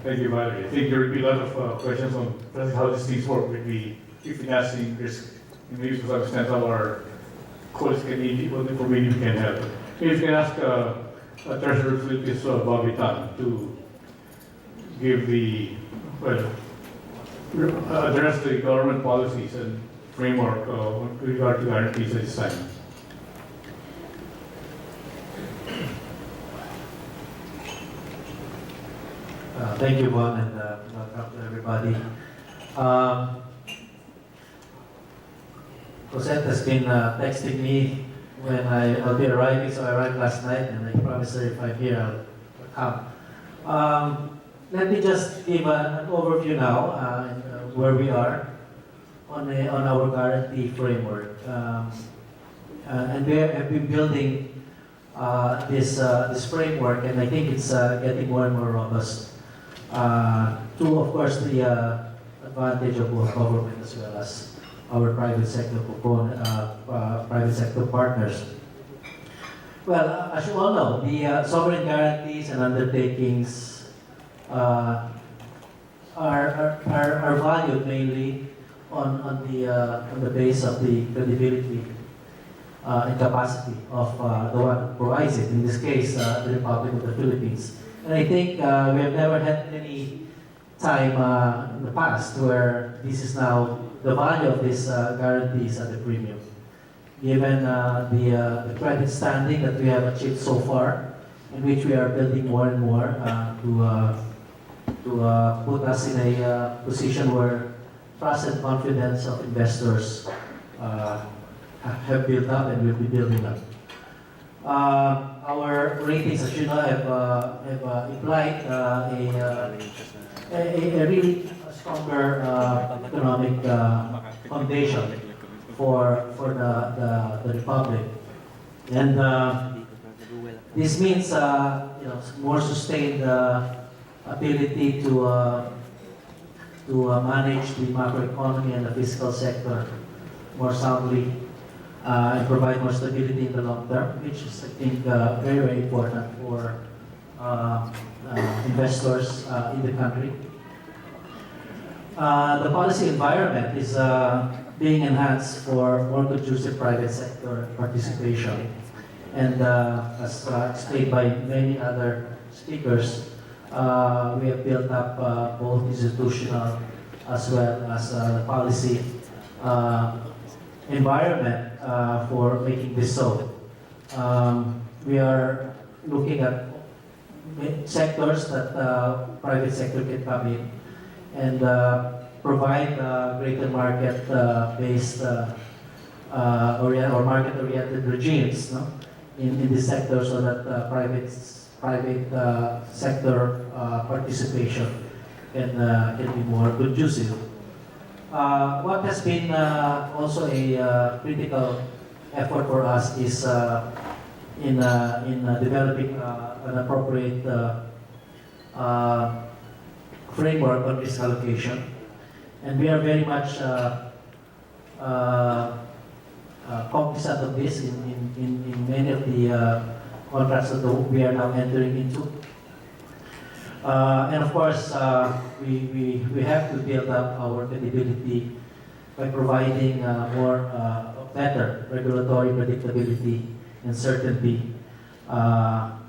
Thank you, Valery. I think there will be a lot of questions on how these things work with the financing risk. And maybe to some extent how our colleagues can need what information we can help. Maybe you can ask Treasurer Philippines Roberto Tan to give the, well, address the government policies and framework with regard to guarantees at this time. Thank you, Juan, and welcome to everybody. Cosette has been texting me when I'll be arriving, so I arrived last night, and I promised her if I'm here, I'll come. Let me just give an overview now where we are on our guarantee framework. And we have been building this framework, and I think it's getting more and more robust. To, of course, the advantage of both government as well as our private sector private sector partners. Well, as you all know, the sovereign guarantees and undertakings are valued mainly on the base of the credibility and capacity of the one who provides it. In this case, the Republic of the Philippines. And I think we have never had any time in the past where this is now the value of these guarantees at a premium. Given the credit standing that we have achieved so far, in which we are building more and more to put us in a position where trust and confidence of investors have built up and will be building up. Our ratings, as you know, have implied a really stronger economic foundation for the Republic. And this means more sustained ability to manage the macroeconomy and the fiscal sector more soundly and provide more stability in the long term, which is, I think, very, very important for investors in the country. The policy environment is being enhanced for more conducive private sector participation. And as explained by many other speakers, we have built up both institutional as well as the policy environment for making this so. We are looking at sectors that private sector can come in and provide greater market-based or market-oriented regimes, no? in this sector, so that private sector participation can be more conducive. What has been also a critical effort for us is in developing an appropriate framework on risk allocation, and we are very much cognizant of this in many of the contracts that we are now entering into. And of course, we have to build up our credibility by providing better regulatory predictability and certainty,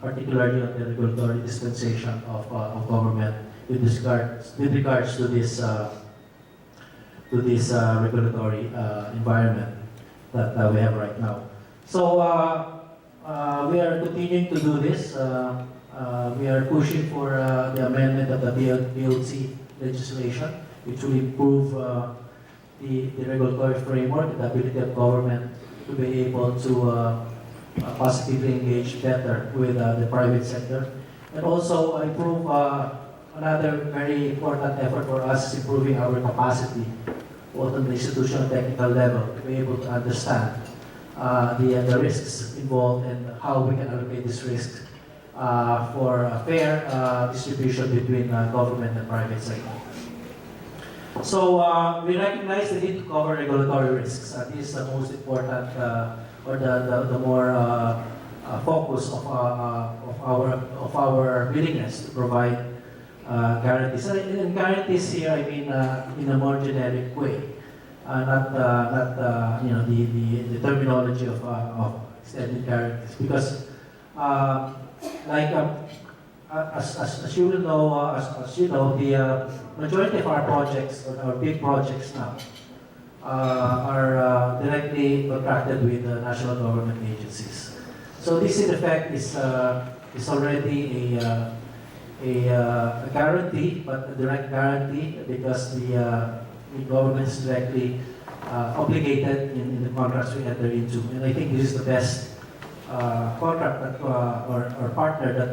particularly on the regulatory dispensation of government with regards to this regulatory environment that we have right now. So we are continuing to do this. We are pushing for the amendment of the BOC legislation, which will improve the regulatory framework, the ability of government to be able to positively engage better with the private sector. And also improve another very important effort for us is improving our capacity, both on the institutional and technical level, to be able to understand the risks involved and how we can allocate these risks for a fair distribution between government and private sector. So we recognize the need to cover regulatory risks. This is the most important or the more focus of our willingness to provide guarantees. And guarantees here, I mean, in a more generic way, not the terminology of extended guarantees, because like as you will know, as you know, the majority of our projects, or our big projects now, are directly contracted with national government agencies. So this in effect is already a guarantee, but a direct guarantee, because the government is directly obligated in the contracts we enter into. And I think this is the best contract that, or partner that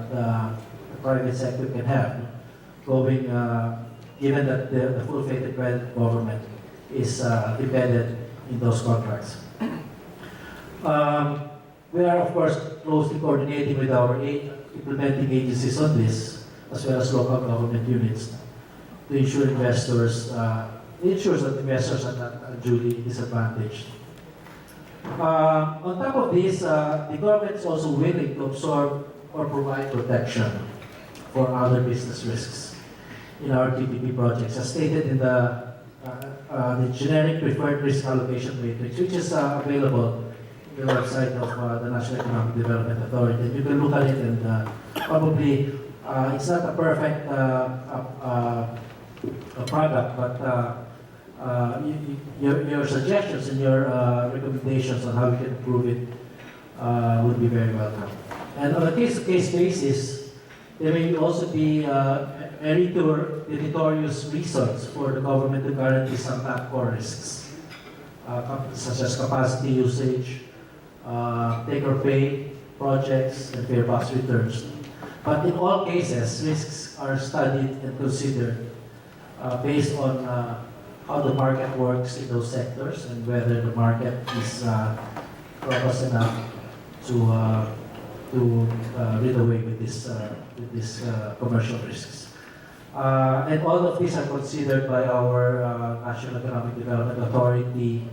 the private sector can have, going, given that the full faith and credit of government is embedded in those contracts. We are, of course, closely coordinating with our implementing agencies on this, as well as local government units, to ensure investors, ensures that investors are not unduly disadvantaged. On top of this, the government is also willing to absorb or provide protection for other business risks in our PPP projects, as stated in the generic preferred risk allocation matrix, which is available on the website of the National Economic Development Authority. And you can look at it, and probably it's not a perfect product, but your suggestions and your recommendations on how we can improve it would be very welcome. And on a case-to-case basis, there may also be meritorious reasons for the government to guarantee some non-core risks, such as capacity usage, take-or-pay projects, and fare box returns. But in all cases, risks are studied and considered based on how the market works in those sectors, and whether the market is robust enough to rid away with this commercial risks. And all of these are considered by our National Economic Development Authority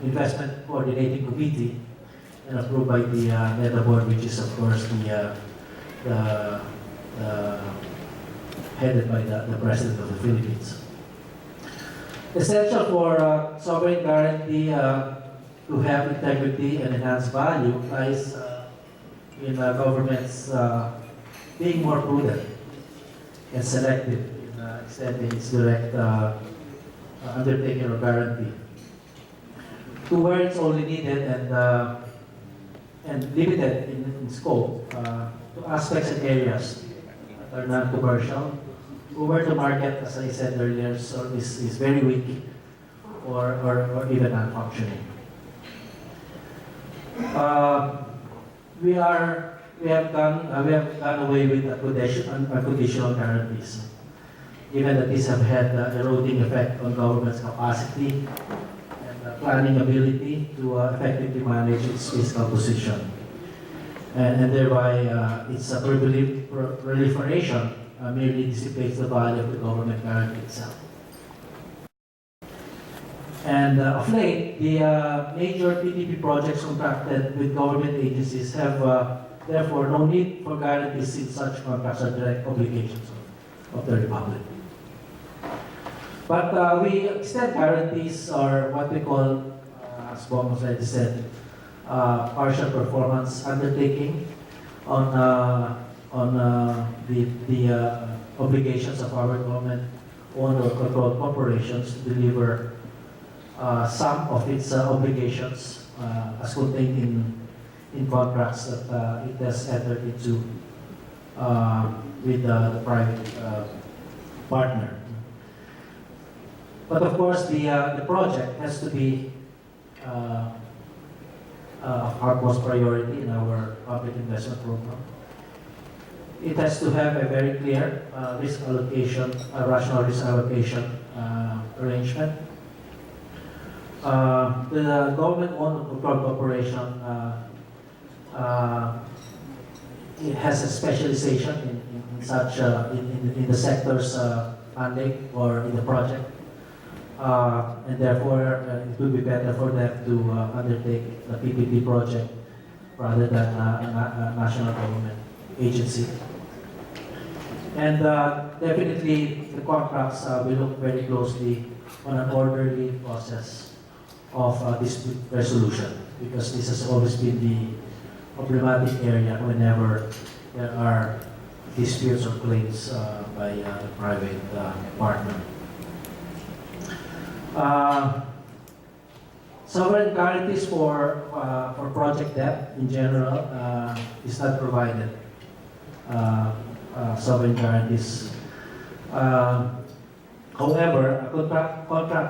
Investment Coordinating Committee, and approved by the NEDA board, which is of course headed by the President of the Philippines. Essential for sovereign guarantee to have integrity and enhanced value lies in governments being more prudent and selective in extending its direct undertaking or guarantee to where it's only needed, and limited in scope to aspects and areas that are non-commercial, where the market, as I said earlier, is very weak or even non-functioning. We have done away with unconditional guarantees, given that these have had eroding effect on government's capacity and planning ability to effectively manage its fiscal position, and thereby its proliferation merely dissipates the value of the government guarantee itself. And of late, the major PPP projects contracted with government agencies have therefore no need for guarantees, since such contracts are direct obligations of the Republic. But we extend guarantees, or what we call, as Bong already said, partial performance undertaking on the obligations of our government-owned or controlled corporations to deliver some of its obligations as contained in contracts that it has entered into with the private partner. But of course, the project has to be of utmost priority in our public investment program. It has to have a very clear risk allocation, rational risk allocation arrangement. The government-owned controlled corporation it has a specialization in such in the sector's funding or in the project, and therefore it would be better for them to undertake the PPP project rather than a national government agency. And definitely, the contracts will look very closely on an orderly process of dispute resolution, because this has always been the problematic area whenever there are disputes or claims by a private partner. Sovereign guarantees for project debt in general is not provided. Sovereign guarantees. However,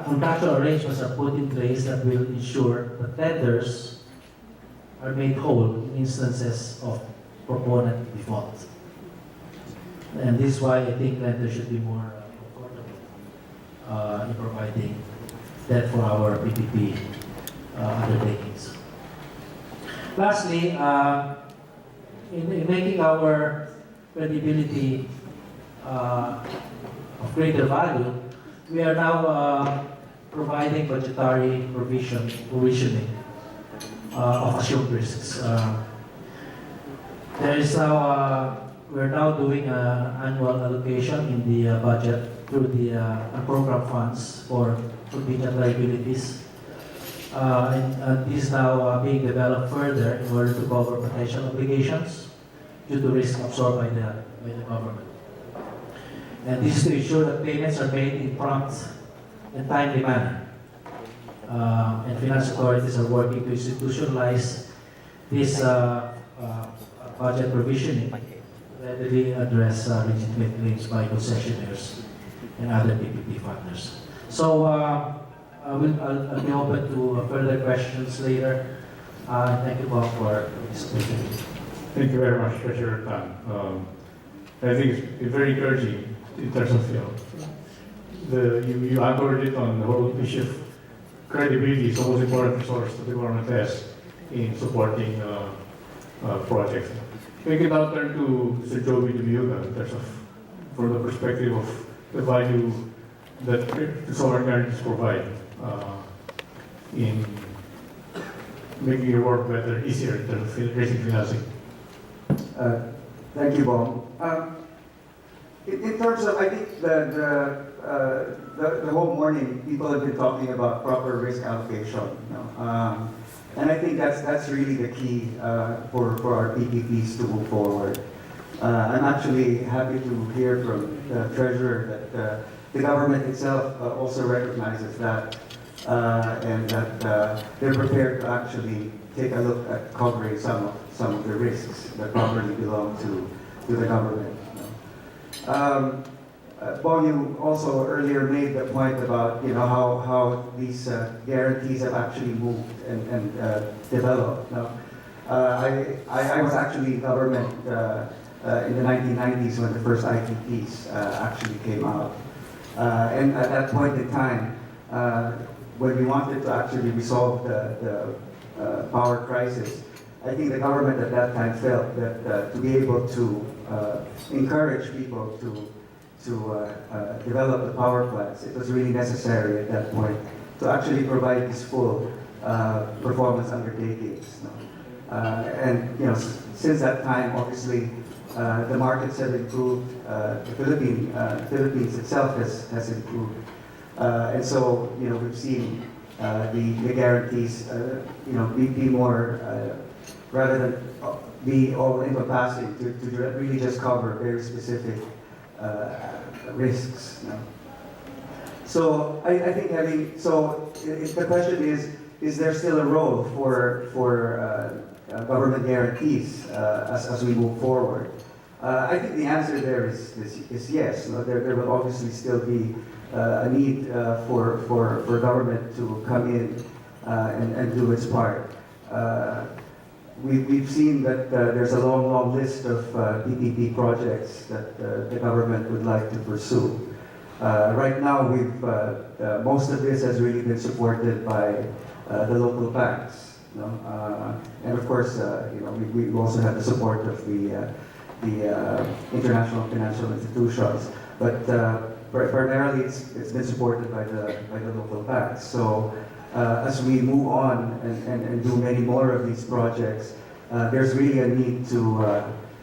contractual arrangements are put in place that will ensure that lenders are made whole in instances of proponent default. And this is why I think lenders should be more comfortable in providing debt for our PPP undertakings. Lastly, in making our credibility of greater value, we are now providing budgetary provisioning of assumed risks. We're now doing an annual allocation in the budget through the program funds for contingent liabilities. And this is now being developed further in order to cover potential obligations due to risk absorbed by the government. And this is to ensure that payments are made in prompt and timely manner. And finance authorities are working to institutionalize this budget provisioning, readily address legitimate claims by concessionaires and other PPP funders. So I'll be open to further questions later. Thank you all for this opportunity. Thank you very much, Treasurer Tan. I think it's very encouraging in terms of, you anchored it on the whole issue of credibility is the most important resource that the government has in supporting projects. We can now turn to Mr. Joby Dumiuga in terms of, from the perspective of the value that the sovereign guarantees provide in making your work better, easier in terms of raising financing. Thank you, Bong. In terms of, I think the whole morning people have been talking about proper risk allocation. And I think that's really the key for our PPPs to move forward. I'm actually happy to hear from the Treasurer that the government itself also recognizes that and that they're prepared to actually take a look at covering some of the risks that properly belong to the government. Bong, you also earlier made the point about how these guarantees have actually moved and developed. I was actually in government in the 1990s when the first IPPs actually came out. And at that point in time, when we wanted to actually resolve the power crisis, I think the government at that time felt that to be able to encourage people to develop the power plants, it was really necessary at that point to actually provide these full performance undertakings. And since that time, obviously, the markets have improved. The Philippines itself has improved, and so we've seen the guarantees be more rather than be all encompassing to really just cover very specific risks. So I think the question is there still a role for government guarantees as we move forward? I think the answer there is yes. There will obviously still be a need for government to come in and do its part. We've seen that there's a long list of PPP projects that the government would like to pursue. Right now, most of this has really been supported by the local banks, and of course, we also have the support of the international financial institutions. But primarily, it's been supported by the local banks. So as we move on and do many more of these projects, there's really a need to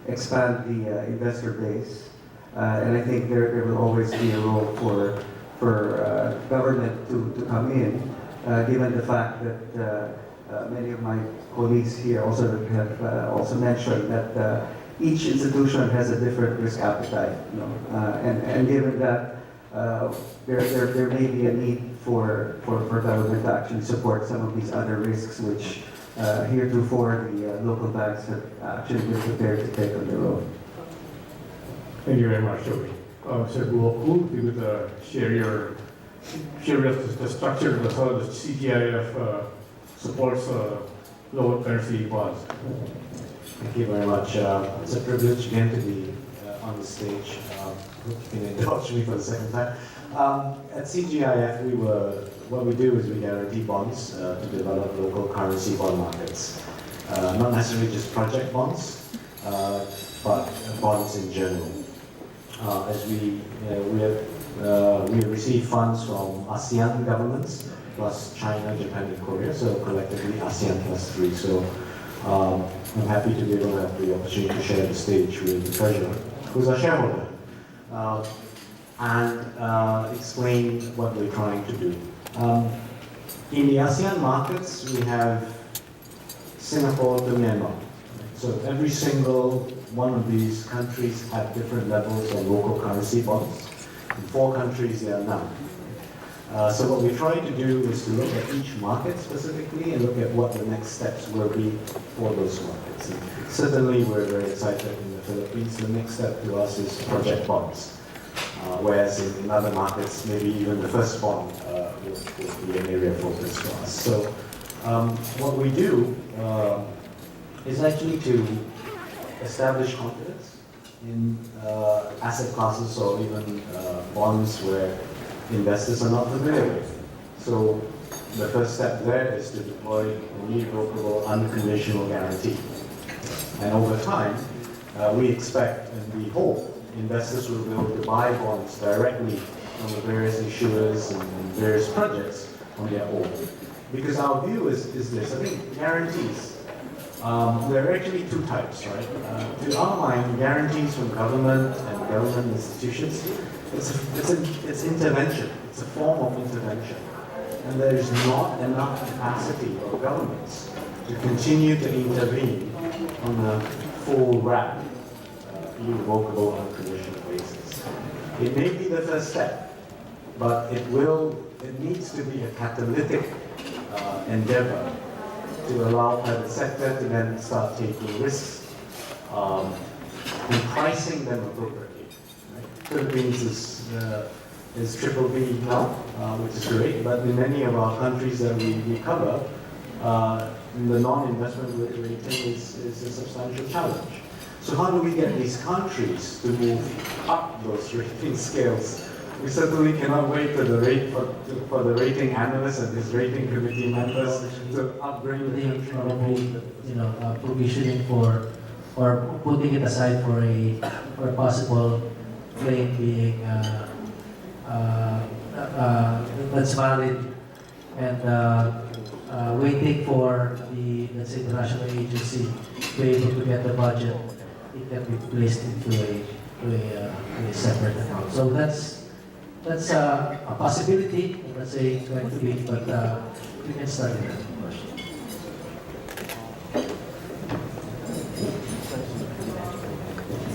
expand the investor base. And I think there will always be a role for government to come in, given the fact that many of my colleagues here also have also mentioned that each institution has a different risk appetite, you know, and given that there may be a need for government to actually support some of these other risks, which heretofore the local banks have actually been prepared to take on their own. Thank you very much, Joey. Mr. Buoku, you would share the structure of how the CGIF supports local currency bonds. Thank you very much. It's a privilege again to be on the stage. Hope you can indulge me for the second time. At CGIF, what we do is we guarantee bonds to develop local currency bond markets. Not necessarily just project bonds, but bonds in general. As we receive funds from ASEAN governments, plus China, Japan, and Korea, so collectively ASEAN +3. So I'm happy to be able to have the opportunity to share the stage with the Treasurer, who's our shareholder, and explain what we're trying to do. In the ASEAN markets, we have Singapore to Myanmar. So every single one of these countries have different levels of local currency bonds. In 4 countries, there are none. So what we're trying to do is to look at each market specifically and look at what the next steps will be for those markets. And certainly, we're very excited in the Philippines. The next step to us is project bonds, whereas in other markets, maybe even the first bond will be an area of focus for us. So what we do is actually to establish confidence in asset classes or even bonds where investors are not familiar with. So the first step there is to deploy an irrevocable unconditional guarantee. And over time, we expect and we hope investors will be able to buy bonds directly from the various issuers and various projects on their own. Because our view is this, I think guarantees, there are actually 2 types, right? To our mind, guarantees from government and government institutions, it's intervention. It's a form of intervention. And there is not enough capacity of governments to continue to intervene on a full wrap, irrevocable, unconditional basis. It may be the first step, but it needs to be a catalytic endeavor to allow private sector to then start taking risks and pricing them appropriately. Philippines is triple B now, which is great, but in many of our countries that we cover, the non-investment rating is a substantial challenge. So how do we get these countries to move up those rating scales? We certainly cannot wait for the rating analysts and these rating committee members to upgrade the country. Provisioning for or putting it aside for a possible claim being that's valid and waiting for the, let's say, the national agency to be able to get the budget, it can be placed into a separate account. So that's a possibility. Let's say it's going to be, but we can start with that question.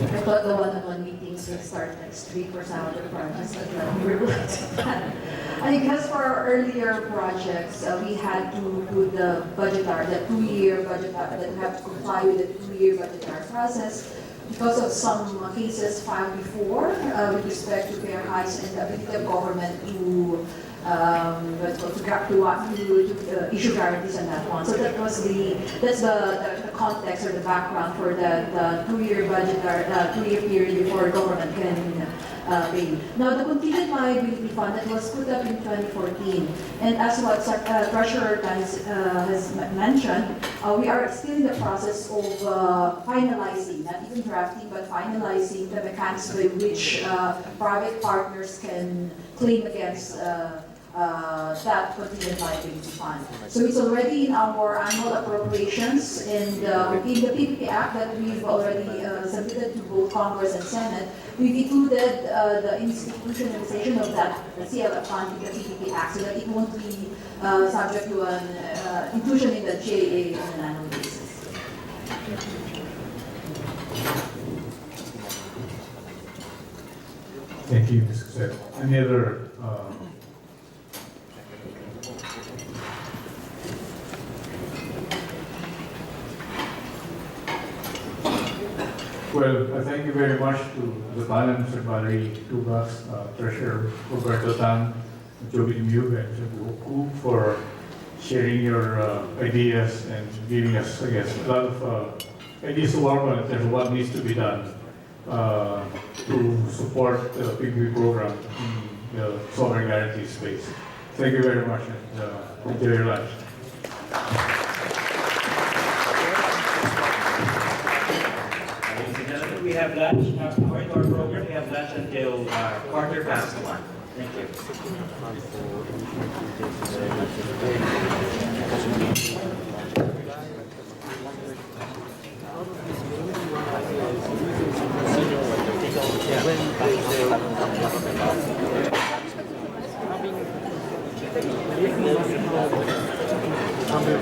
I thought the one-on-one meetings will start next week for some of the projects, but we were like that. I guess for our earlier projects, we had to do the budgetar, the 2-year budgetar, that we have to comply with the 2-year budgetar process because of some cases filed before with respect to fair hikes and the ability of government to issue guarantees on that one. So that's the context or the background for the 2-year budget or 2-year period before government can pay. Now the contingent liability fund that was put up in 2014, and as what Treasurer Tan has mentioned, we are still in the process of finalizing, not even drafting, but finalizing the mechanics by which private partners can claim against that contingent liability fund. So it's already in our annual appropriations and in the PPP Act that we've already submitted to both Congress and Senate, we've included the institutionalization of that CLF fund in the PPP Act so that it won't be subject to an inclusion in the JA on an annual basis. Thank you, Ms. Cassette. Any other? Well, I thank you very much to the panel, Mr. Valery, Tubbax, Treasurer Roberto Tan, Joby Mug, and Mr. Ku for sharing your ideas and giving us, I guess, a lot of ideas to work on in terms of what needs to be done to support the PPP program in the sovereign guarantee space. Thank you very much, and enjoy your lunch. Ladies and gentlemen, we have lunch. According to our program, we have lunch until 1:15. Thank you. Ambil